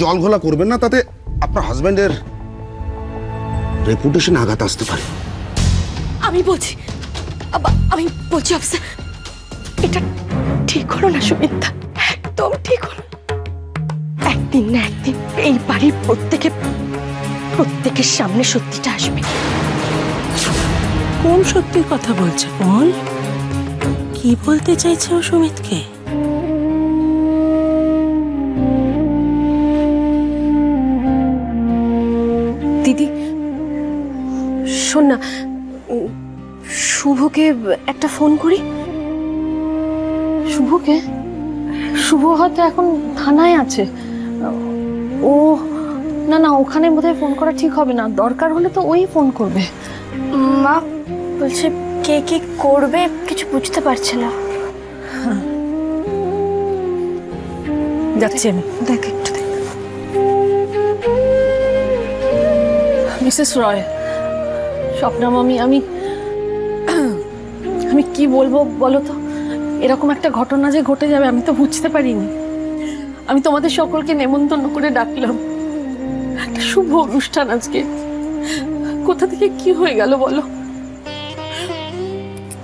জল ঘোলা করবেন না, তাতে আপনার হাজবেন্ডের রেপুটেশন আঘাত আসতে পারে। আমি বলছি অফিসার, এটা ঠিক হলো না সুমিত্রা, একদম ঠিক হলো। একদিন না একদিন এই বাড়ির প্রত্যেকের সামনে সত্যিটা আসবে। কোন সত্যির কথা বলছে কোমল? কি বলতে চাইছে ও সুমিতকে? দিদি শোন না, শুভকে একটা ফোন করি। শুভকে? শুভ হয়তো এখন থানায় আছে। ও না ওখানে বোধহয় ফোন করা ঠিক হবে না, দরকার হলে তো ওই ফোন করবে। মা বলছে কে কি করবে কিছু বুঝতে পারছে না। যাচ্ছি আমি, দেখ একটু দেখ। মিসেস রয়, স্বপ্না মামি, আমি কি বলবো বলো তো? এরকম একটা ঘটনা যে ঘটে যাবে আমি তো বুঝতে পারিনি। আমি তোমাদের সকলকে নেমন্তন্ন করে ডাকলাম, একটা শুভ অনুষ্ঠান আজকে, কোথা থেকে কি হয়ে গেল বলো?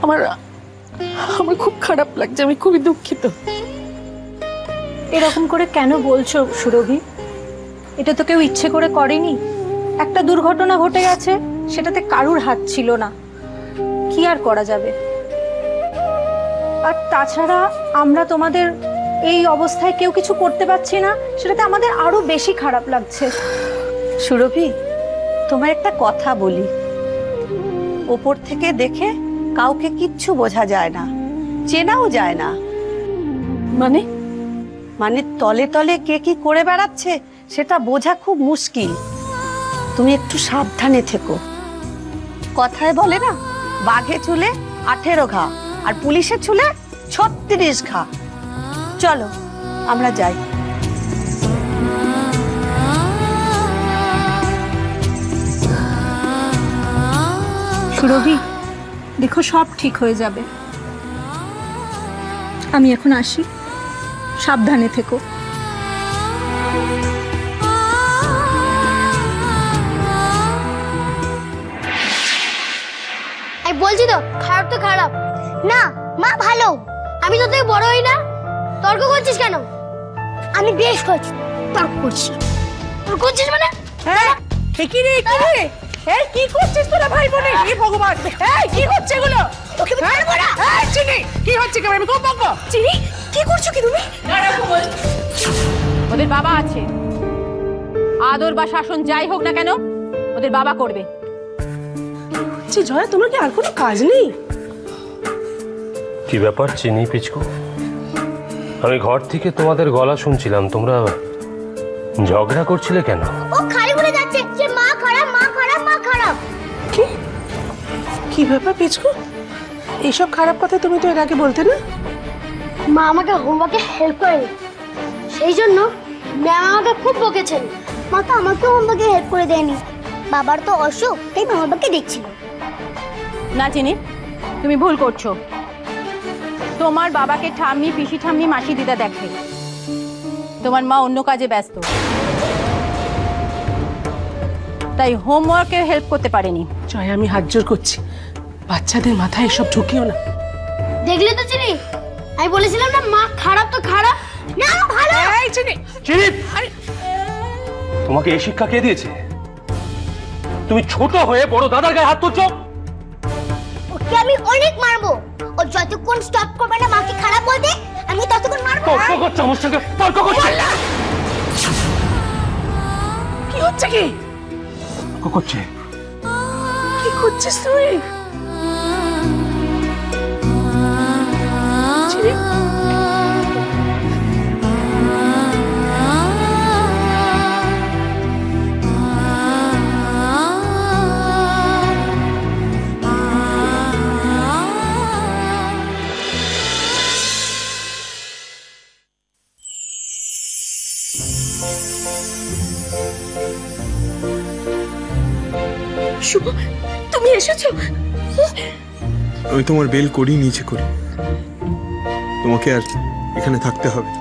আমার খুব খারাপ লাগছে, আমি খুবই দুঃখিত। এরকম করে কেন বলছো সুরভি? এটা তো কেউ ইচ্ছে করে করেনি, একটা দুর্ঘটনা ঘটে গেছে, সেটাতে কারুর হাত ছিল না, কি আর করা যাবে? আর তাছাড়া আমরা তোমাদের এই অবস্থায় কেউ কিছু করতে পারছি না, সেটাতে আমাদের আরো বেশি খারাপ লাগছে। সুরভি, তোমার একটা কথা বলি, ওপর থেকে দেখে কাউকে কিচ্ছু বোঝা যায় না, চেনাও যায় না। মানে তলে তলে কে কি করে বেড়াচ্ছে সেটা বোঝা খুব মুশকিল। তুমি একটু সাবধানে থেকো। কথায় বলে না, বাঘে চুলে 18 ঘা আর পুলিশে চুলে 36 ঘা। চলো আমরা যাই। সুরভি, দেখো সব ঠিক হয়ে যাবে। আমি এখন আসি, সাবধানে থেকো। আমি বলছি তো খারাপ তো খারাপ না, মা ভালো। আমি তো তুই বড় হই না, তর্ক করছিস কেন? আমি বেশ করছি, তর্ক করছি। তর্ক করছিস মানে? হ্যাঁ, কি রে এই কি করছিস তোরা ভাই বোনে? হে ভগবান, এই কি হচ্ছে এগুলো? তোকে মারবো না। এই চিনি, কি হচ্ছে কি? আমি খুব বকবো। চিনি, কি করছো কি তুমি? ওদের বাবা আছে, আদর বা শাসন যাই হোক না কেন ওদের বাবা করবে। জয়া, তোমার কি আর কোনো কাজ নেই? কি ব্যাপার চিনি পিচকু? আমি ঘর থেকে তোমাদের গলা শুনছিলাম, তোমরা ঝগড়া করছিলে কেন? ও খালি বলে যাচ্ছে যে মা খারাপ, মা খারাপ, মা খারাপ। কি ব্যাপার পিচকু? এইসব খারাপ কথা তুমি তো এর আগে বলতে না। মা আমাকে হোমওয়ার্কে হেল্প করেনি, সেই জন্য ম্যাম আমাকে খুব বকেছেন। মা তো আমাকে হোমওয়ার্কে হেল্প করে দেয়নি, বাবার তো অসুখ, তাই মা বাবাকে দেখছিল। না চিনি, তুমি ভুল করছো। তোমার বাবাকে ঠাম্মি, পিসি ঠাম্মি, মাসি দিদা দেখে, তোমার মা অন্য কাজে ব্যস্ত, তাই হোমওয়ার্কে হেল্প করতে পারেনি। জয়া, আমি হাত জোর করছি, বাচ্চাদের মাথায় এসব ঢুকিও না। দেখলে তো চিনি, আমি বলেছিলাম না মা খারাপ তো খারাপ না, ভালো। এই চিনি, চিনি, তোমাকে এই শিক্ষা কে দিয়েছে? তুমি ছোট হয়ে বড় দাদার গায়ে হাত তুলছো। ওকে আমি অনেক মারবো, ও যতক্ষণ স্টপ করবে না মাকে খারাপ বলতে, আমি ততক্ষণ মারবো। তর্ক করছো আমার সঙ্গে, তর্ক করছো। কি হচ্ছে কি? তর্ক করছে। কি করছিস তুই? চিনি, শুভ, তুমি এসেছো? আমি তোমার বেল করিয়ে নিয়েছি করি, তোমাকে আর এখানে থাকতে হবে।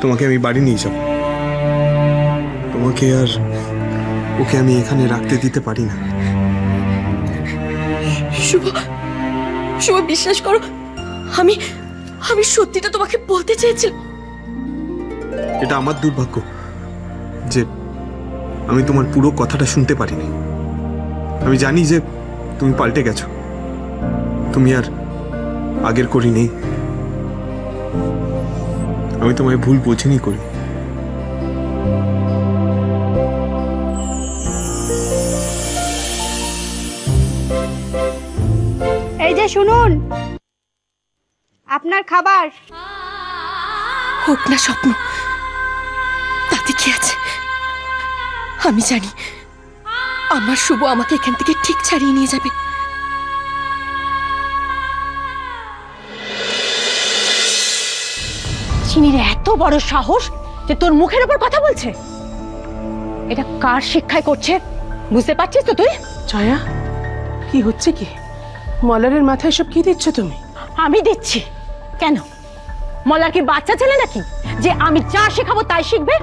তোমাকে আমি বাড়ি নিয়ে যাব। তোমাকে আর ওকে আমি এখানে রাখতে দিতে পারি না। শুভ, শুভ বিশ্বাস করো, আমি আমি সত্যিটা তোমাকে বলতে চেয়েছিলাম। এটা আমার দুর্ভাগ্য যে আমি তোমার পুরো কথাটা শুনতে পারিনি। আমি জানি যে তুমি পাল্টে গেছো, তুমি আর আগের করি নেই। আমি তোমায় ভুল বুঝিনি করি। এই যে শুনুন, আপনার খাবার। হোক না স্বপ্ন, তাতে কি আছে? আমি জানি আমার শুভ আমাকে এখান থেকে ঠিক ছাড়িয়ে নিয়ে যাবে। চিনির এত বড় সাহস যে তোর মুখের উপর কথা বলছে। এটা কার শিক্ষায় করছে বুঝতে পারছিস তো তুই? জয়া, কি হচ্ছে কি? মলারের মাথায় সব কি দিচ্ছ তুমি? আমি দিচ্ছি কেন? মল্লার কি বাচ্চা ছেলে নাকি যে আমি যা শেখাবো তাই শিখবে?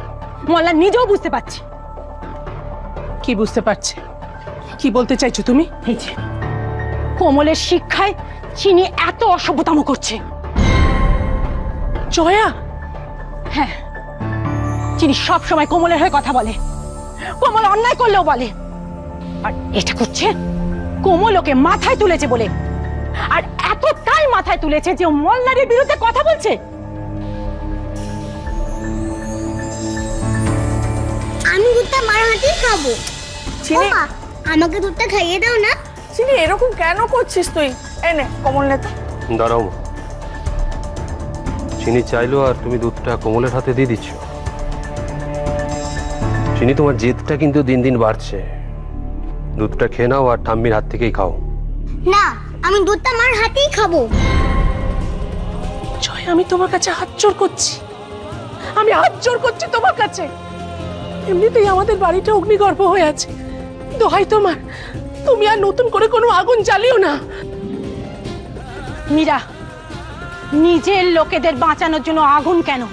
মল্লার নিজেও বুঝতে পারছি। কি বুঝতে পারছে? কি বলতে চাইছো তুমি? এই যে কোমলের শিক্ষায় চিনি এত অসভ্যতাম করছে। জয়া, হ্যাঁ, চিনি সব সময় কোমলের হয়ে কথা বলে, কোমল অন্যায় করলেও বলে। আর এটা করছে কোমল ওকে মাথায় তুলেছে বলে। আর এতটাই মাথায় তুলেছে যে ও মল্লারের বিরুদ্ধে কথা বলছে। আমি দুধটা মার হাতেই খাবো। চিনি, মা, আমাকে দুধটা খাইয়ে দাও না। চিনি এরকম কেন করছিস তুই? এনে কমল নেতা। দাঁড়াও মা, চিনি চাইলো আর তুমি দুধটা কোমলের হাতে দিয়ে দিচ্ছ। চিনি, তোমার জেদটা কিন্তু দিন দিন বাড়ছে। দুধটা খেয়ে নাও আর ঠাম্মির হাত থেকেই খাও। না, আমি দুধটা মার হাতেই খাবো। জয়, আমি তোমার কাছে হাত জোড় করছি, আমি হাত জোড় করছি তোমার কাছে। এমনিতেই আমাদের বাড়িটা অগ্নিগর্ভ হয়ে আছে। দোহাই তোমার, তুমি আর নতুন করে কোনো আগুন জ্বালিও না। মীরা, নিজের লোকেদের বাঁচানোর জন্য আগুন কেন,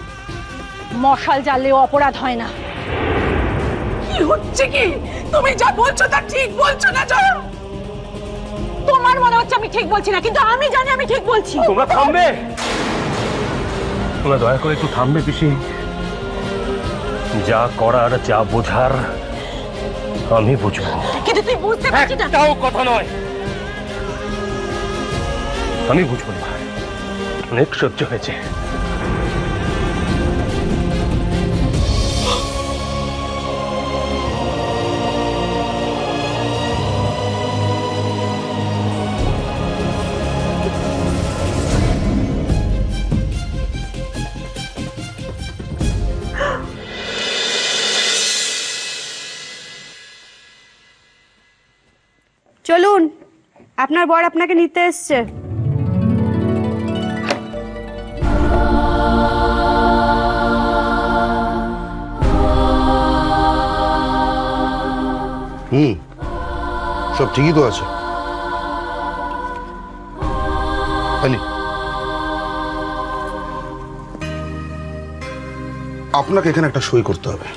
মশাল জ্বাললেও অপরাধ হয় না। কি হচ্ছে কি? তুমি যা বলছো তা ঠিক বলছো না জয়া। তোমার মনে হচ্ছে আমি ঠিক বলছি না, কিন্তু আমি জানি আমি ঠিক বলছি। তোমরা থামবে? তোমরা দয়া করে একটু থামবে পিসি। যা করার, যা বোঝার আমি বুঝবো। কিন্তু তুই বুঝতে পারছিস না। একটাও কথা নয়, আমি বুঝবো না। অনেক সহ্য হয়েছে। চলুন, আপনার বর আপনাকে নিতে এসছে। সব ঠিকই তো আছে। আপনাকে এখানে একটা সই করতে হবে।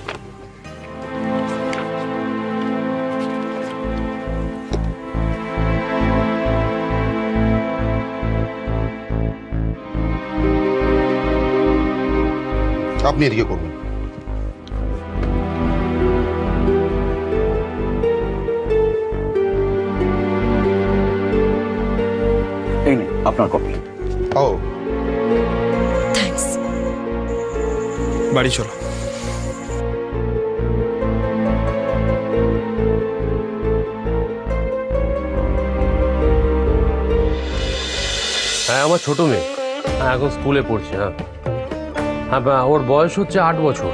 আপনি এদিকে করবেন। এই নিন আপনার কপি। ও, থ্যাঙ্কস। বাড়ি চলো। হ্যাঁ, আমার ছোট মেয়ে, হ্যাঁ এখন স্কুলে পড়ছে। হ্যাঁ হ্যাঁ, ওর বয়স হচ্ছে 8 বছর।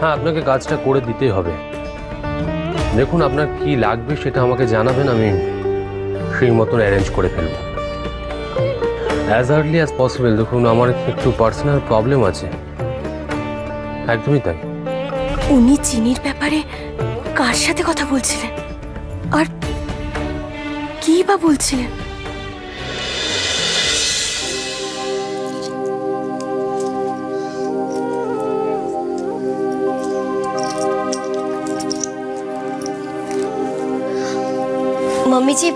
হ্যাঁ, আপনাকে কাজটা করে দিতেই হবে। দেখুন, আপনার কি লাগবে সেটা আমাকে জানাবেন, আমি সেই মতন অ্যারেঞ্জ করে ফেলব অ্যাজ আর্লি অ্যাজ পসিবল। দেখুন, আমার একটু পার্সোনাল প্রবলেম আছে। একদমই তাই। উনি চিনির ব্যাপারে কার সাথে কথা বলছিলেন আর কি বা বলছিলেন? মাম্মিজি,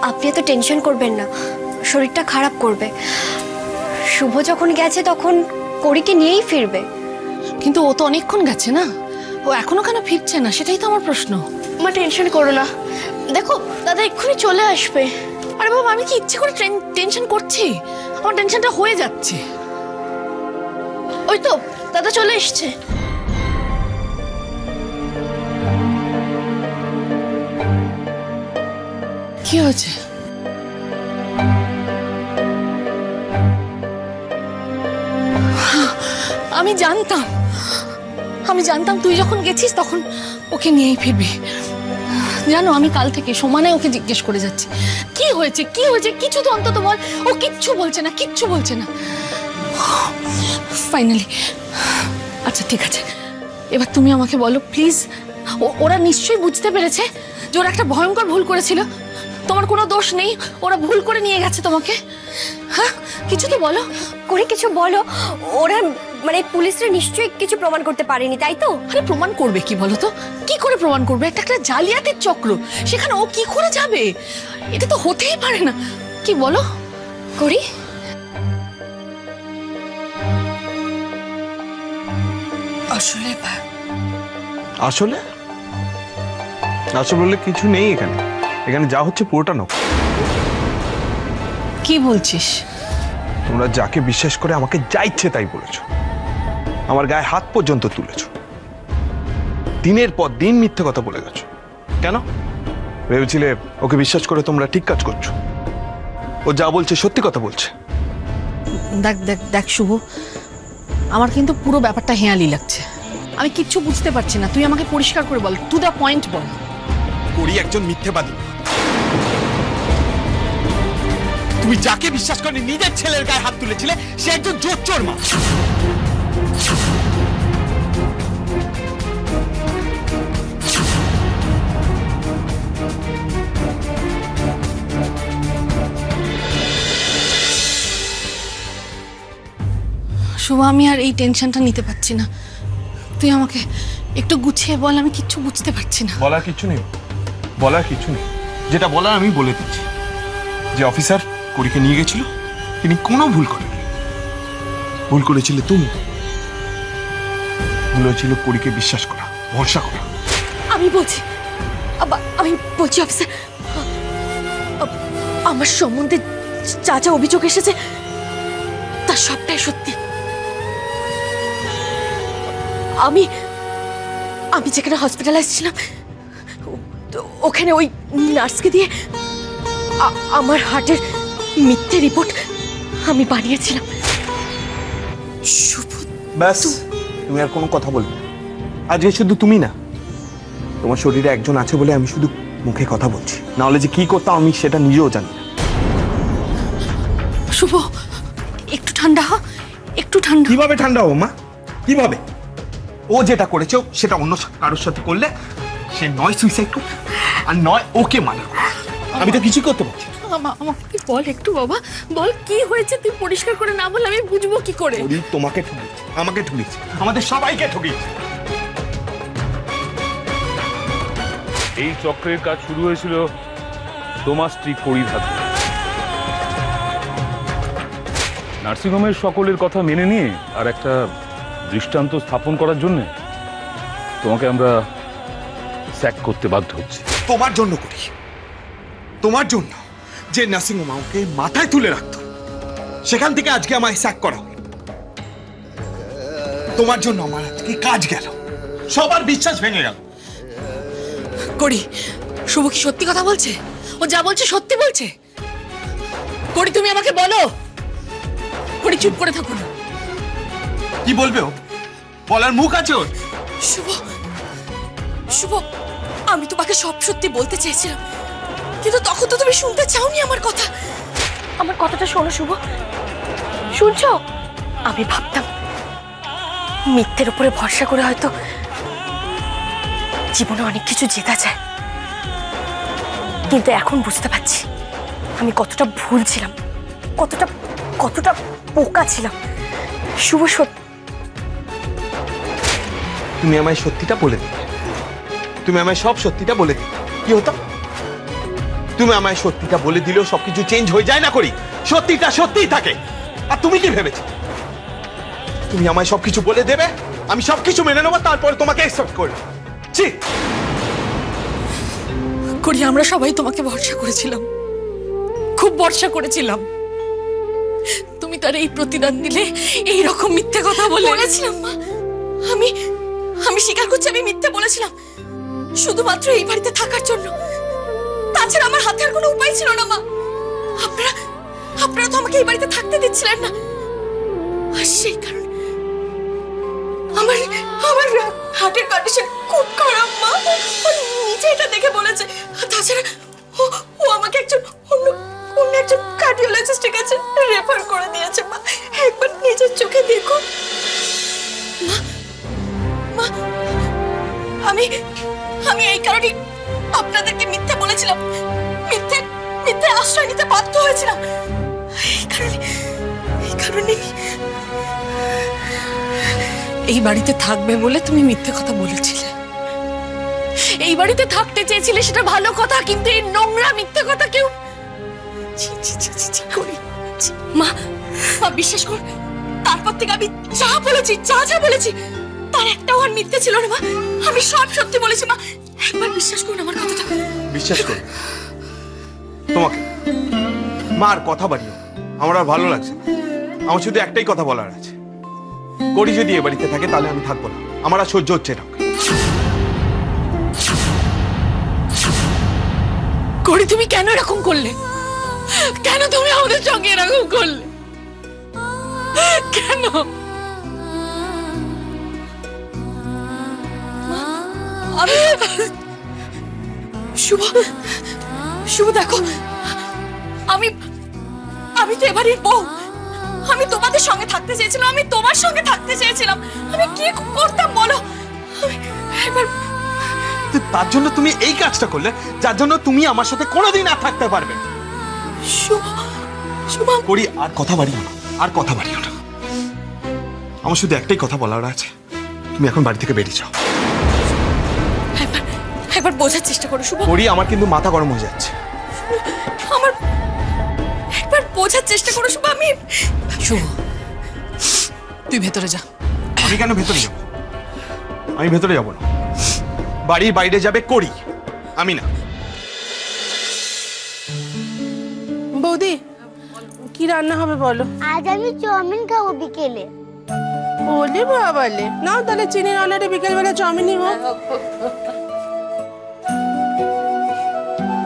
আপনি এত টেনশন করবেন না, শরীরটা খারাপ করবে। শুভ যখন গেছে তখন করিকে নিয়েই ফিরবে। কিন্তু ও তো অনেকক্ষণ গেছে না, ও এখনো কেন ফিরছে না সেটাই তো আমার প্রশ্ন। মা টেনশন করো না, দেখো দাদা এক্ষুনি চলে আসবে। আরে বাবা, আমি কি ইচ্ছে করে টেনশন করছি? আমার টেনশনটা হয়ে যাচ্ছে। ওই তো দাদা চলে এসছে। কি হয়েছে? আমি জানতাম তুই যখন গেছিস তখন ওকে নিয়েই ফিরবি। জানো, আমি কাল থেকে সমানে ওকে জিজ্ঞেস করে যাচ্ছি কি হয়েছে কি হয়েছে, কিছু তো অন্তত বল। ও কিচ্ছু বলছে না। ফাইনালি আচ্ছা ঠিক আছে, এবার তুমি আমাকে বলো প্লিজ, ওরা নিশ্চয়ই বুঝতে পেরেছে যে ওরা একটা ভয়ঙ্কর ভুল করেছিল। তোমার কোনো দোষ নেই, ওরা ভুল করে নিয়ে গেছে তোমাকে। হ্যাঁ, কিছু তো বলো। করি কিছু বলো। ওরা মানে পুলিশরা নিশ্চয়ই কিছু প্রমাণ করতে পারেনি, তাই তো? আরে প্রমাণ করবে কি বলো তো? কি করে প্রমাণ করবে? একটা জালিয়াতির চক্র, সেখানে ও কি করে যাবে? এটা তো হতেই পারে না। কি বলো করি? আসলে আসলে আসলে বলে কিছু নেই এখানে। এখানে যা হচ্ছে পুরোটা নকল। কি বলছিস? তোমরা যাকে বিশ্বাস করে আমাকে যা ইচ্ছে তাই বলেছ, আমার গায়ে হাত পর্যন্ত তুলেছ, দিনের পর দিন মিথ্যে কথা বলে গেছো। কেন ভেবেছিলে ওকে বিশ্বাস করে তোমরা ঠিক কাজ করছো? ও যা বলছে সত্যি কথা বলছে। দেখ দেখ দেখ শুভ, আমার কিন্তু পুরো ব্যাপারটা হেঁয়ালি লাগছে। আমি কিচ্ছু বুঝতে পারছি না, তুই আমাকে পরিষ্কার করে বল, টু দ্য পয়েন্ট বল। করি একজন মিথ্যেবাদী। তুমি যাকে বিশ্বাস করে নিজের ছেলের গায়ে হাত তুলেছিলে সে একজন জোচ্চোর মা। শুভ, আমি আর এই টেনশনটা নিতে পারছি না, তুই আমাকে একটু গুছিয়ে বল, আমি কিচ্ছু বুঝতে পারছি না। বলার কিছু নেই, বলার কিছু নেই। যেটা বলার আমি বলে দিচ্ছি। যে অফিসার করিকে নিয়ে গেছিল তিনি কোনো ভুল করেননি। ভুল করেছিল তুমি। ভুল হয়েছিল করিকে বিশ্বাস করা, ভরসা করা। আমি বলছি অফিসার, আমার সম্বন্ধে যা যা অভিযোগ এসেছে তার সবটাই সত্যি। আমি যেখানে হসপিটালাইজ ছিলাম ওখানে ওই নার্সকে দিয়ে আমার হার্টের মিথ্যে রিপোর্ট আমি বানিয়েছিলাম। ব্যাস, তুমি আর কোনো কথা বলবে না। আজকে শুধু তুমি না, তোমার শরীরে একজন আছে বলে আমি শুধু মুখে কথা বলছি, না হলে যে কি করতাম আমি সেটা নিজেও জানি না। শুভ, একটু ঠান্ডা হ, একটু ঠান্ডা। কিভাবে ঠান্ডা হবো মা? কিভাবে? ও যেটা করেছে সেটা অন্য কারোর সাথে করলে সে নয় সুইসাইড করবে আর নয় ওকে মারা। আমি তো কিছু করতে পারছি। আমাকে বল একটু বাবা, বল কি হয়েছে, তুই পরিষ্কার করে না বল আমি বুঝবো কি করে? তোমাকে ঠকিয়েছে, আমাকে ঠকিয়েছে, আমাদের সবাইকে ঠকিয়েছে। এই চক্রের কাজ শুরু হয়েছিল তোমার স্ত্রী করির হাত ধরে। নার্সিংহোমের সকলের কথা মেনে নিয়ে আর একটা দৃষ্টান্ত স্থাপন করার জন্য তোমাকে আমরা স্যাক করতে বাধ্য হচ্ছি। তোমার জন্য করি, তোমার জন্য। যে নার্সিংহোম আমাকে মাথায় তুলে রাখতো সেখান থেকে আজকে আমায় স্যাক করা হলো। তোমার জন্য আমার আজকে কাজ গেল, সবার বিশ্বাস ভেঙে গেল। করি, শুভ কি সত্যি কথা বলছে? ও যা বলছে সত্যি বলছে? করি তুমি আমাকে বলো। করি চুপ করে থাকো না। কি বলবে ও? বলার মুখ আছে ওর? শুভ, শুভ, আমি তোমাকে সব সত্যি বলতে চেয়েছিলাম, কিন্তু তখন তো তুমি শুনতে চাওনি আমার কথা। আমার কথাটা শোনো শুভ, শুনছো? আমি ভাবতাম মিথ্যের উপরে ভরসা করে হয়তো জীবনে অনেক কিছু জেতা যায়, কিন্তু এখন বুঝতে পারছি আমি কতটা ভুল ছিলাম, কতটা কতটা বোকা ছিলাম। শুভ, সত্যি তুমি আমায় সত্যিটা বলে দিলে, তুমি আমায় সব সত্যিটা বলে দিলে, কি হতো? তুমি আমায় সত্যিটা বলে দিলেও সবকিছু চেঞ্জ হয়ে যায় না করি, সত্যিটা সত্যিই থাকে। আর তুমি কি ভেবেছো তুমি আমায় সবকিছু বলে দেবে, আমি সবকিছু মেনে নেবো, তারপরে তোমাকে অ্যাকসেপ্ট করবো? ছি! করি আমরা সবাই তোমাকে ভরসা করেছিলাম, খুব ভরসা করেছিলাম। তুমি তার এই প্রতিদান দিলে, এই রকম মিথ্যে কথা বলেছিলাম। মা, আমি আমি স্বীকার করছি আমি মিথ্যে বলেছিলাম, শুধুমাত্র এই বাড়িতে থাকার জন্য। তাছাড়া আমার হাতে আর কোনো উপায় ছিল না। মা, আপনারা তো আমাকে এই বাড়িতে থাকতে দিচ্ছিলেন না, আর সেই কারণে আমার আমার হার্টের কন্ডিশন খুব খারাপ। মা, ও নিজে এটা দেখে বলেছে। তাছাড়া ও আমাকে অন্য একজন কার্ডিওলজিস্টের কাছে রেফার করে দিয়েছে। মা, একবার নিজের চোখে দেখো। মা, আমি এই কারণে আপনাদেরকে মিথ্যে বলেছিলাম, মিথ্যে আশ্রয় নিতে বাধ্য হয়েছিলাম। এই কারণে এই বাড়িতে থাকবে বলে তুমি মিথ্যে কথা বলেছিলে। এই বাড়িতে থাকতে চেয়েছিলে, সেটা ভালো কথা, কিন্তু এই নোংরা মিথ্যে কথা কেউ করি। মা, বিশ্বাস কর, তারপর থেকে আমি যা বলেছি তার একটাও আর মিথ্যে ছিল না। মা, আমি সব সত্যি বলেছি। মা, একবার বিশ্বাস করুন আমার কথাটা। বিশ্বাস করো তোমাকে? মার কথা বাড়িও, আমার আর ভালো লাগছে না। আমার শুধু একটাই কথা বলার আছে, করি যদি এ বাড়িতে থাকে তাহলে আমি থাকবো না, আমার আর সহ্য হচ্ছে না। করি, তুমি কেন এরকম করলে? কেন তুমি আমাদের সঙ্গে এরকম করলে? কেন? আমি শুভ দেখো, আমি তো এবারের বউ, আমি তোমাদের সঙ্গে থাকতে চেয়েছিলাম, আমি তোমার সঙ্গে থাকতে চেয়েছিলাম। আমি কি করতাম বলো? তার জন্য তুমি এই কাজটা করলে, যার জন্য তুমি আমার সাথে কোনোদিন আর থাকতে পারবে না। করি, আর কথা বাড়িও না, আর কথা বাড়িও না। আমার শুধু একটাই কথা বলার আছে, তুমি এখন বাড়ি থেকে বেরিয়ে যাও। একবার বোঝার চেষ্টা করো শুভ। করি, আমার কিন্তু মাথা গরম হয়ে যাচ্ছে। আমার একবার বোঝার চেষ্টা করো শুভ। আমি শুভ, তুই ভেতরে যা। আমি কেন ভেতরে যাব? আমি ভেতরে যাব না, বাড়ির বাইরে যাবে করি, আমি না। বৌদি, কি রান্না হবে বলো? আজ আমি চাউমিন খাবো বিকেলে। বলে বাবালে, নাও তাহলে চিনি রান্নাটা বিকেল বেলা চাউমিনই হোক।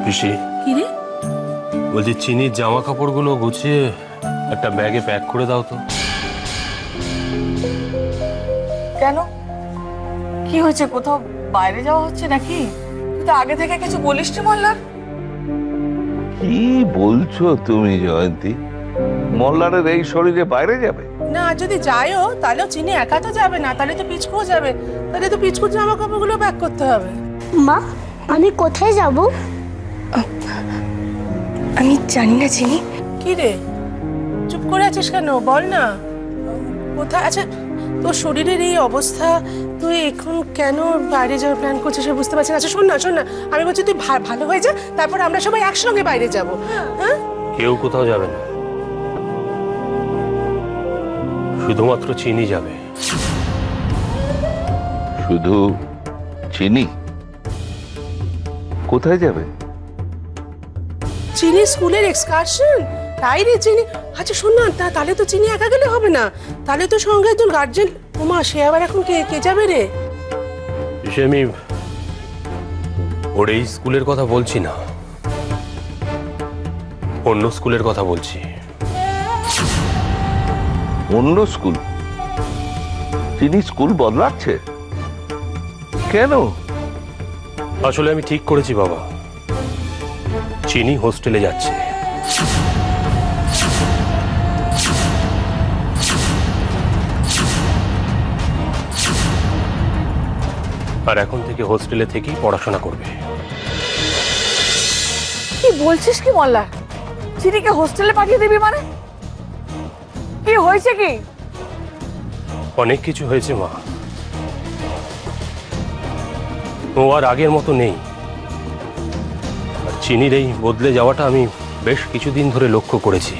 পিসি, কি রে? বলছি চিনির জামা কাপড়গুলো গুছিয়ে একটা ব্যাগে প্যাক করে দাও তো। কেন, কি হয়েছে? কোথাও বাইরে যাওয়া হচ্ছে নাকি? তুই তো আগে থেকে কিছু বলিস নি মল্লার। কি বলছো তুমি জয়ন্তী? মল্লারের এই শরীরে বাইরে যাবে? না, যদি যায়ও তাহলেও চিনি একা তো যাবে না, তাহলে তো পিচকু যাবে, তাহলে তো পিচকুর জামা কাপড়গুলো প্যাক করতে হবে। মা, আমি কোথায় যাব? আমি জানি না চিনি। কি রে, চুপ করে আছিস কেন? বল না কোথায়। আচ্ছা, তোর শরীরের এই অবস্থা, তুই এখন কেন বাইরে যাওয়ার প্ল্যান করছিস বুঝতে পারছি না। আচ্ছা শোন না, আমি বলছি তুই ভালো হয়ে যা, তারপর আমরা সবাই একসঙ্গে বাইরে যাব। হ্যাঁ, কেউ কোথাও যাবে না, শুধুমাত্র চিনি যাবে। শুধু চিনি? কোথায় যাবে? চিনি স্কুলের এক্সকারশন। তাই রে চিনি। আচ্ছা শোন না, তাহলে তো চিনি একা গেলে হবে না, তাহলে তো সঙ্গে তোর গার্জেন। ওমা, সে আবার এখন কে যাবে রে? আমি ওর এই স্কুলের কথা বলছি না, অন্য স্কুলের কথা বলছি। অন্য স্কুল? চিনি স্কুল বদলাচ্ছে কেন? আসলে আমি ঠিক করেছি বাবা, চিনি হোস্টেলে যাচ্ছে। আর এখন থেকে হোস্টেলে থেকেই পড়াশোনা করবে। কি বলছিস কি মল্লার? চিনিকে হোস্টেলে পাঠিয়ে দিবি মানে? কি হয়েছে কি? অনেক কিছু হয়েছে মা, ও আর আগের মতো নেই। আর চিনির এই বদলে যাওয়াটা আমি বেশ কিছুদিন ধরে লক্ষ্য করেছি।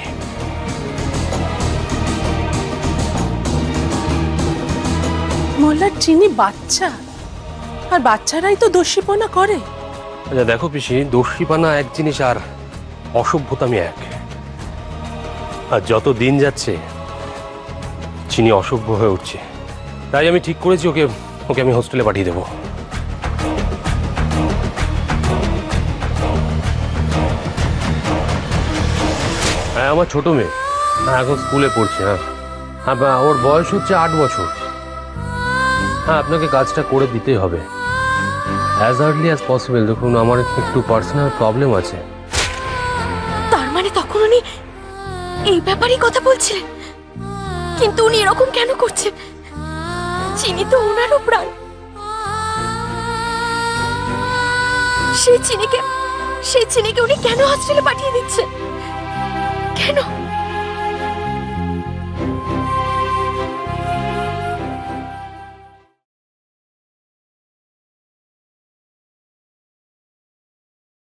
মোল্লার চিনি বাচ্চা, আর বাচ্চারাই তো দস্যিপনা করে। আচ্ছা দেখো পিসি, দস্যিপানা এক জিনিস আর অসভ্যতামি এক। আর যত দিন যাচ্ছে চিনি অসভ্য হয়ে উঠছে। তাই আমি ঠিক করেছি ওকে ওকে আমি হোস্টেলে পাঠিয়ে দেবো। হ্যাঁ, আমার ছোট মেয়ে এখন স্কুলে পড়ছে। হ্যাঁ, ওর বয়স হচ্ছে 8 বছর। হ্যাঁ, আপনাকে কাজটা করে দিতেই হবে অ্যাজ আর্লি অ্যাজ পসিবল। দেখুন, আমার একটু পার্সোনাল প্রবলেম আছে। তার মানে তখন উনি এই ব্যাপারেই কথা বলছিলেন, কিন্তু উনি এরকম কেন করছেন? চিনি তো ওনারও প্রাণ। সেই চিনিকে উনি কেন হসপিটালে পাঠিয়ে দিচ্ছেন? কেন?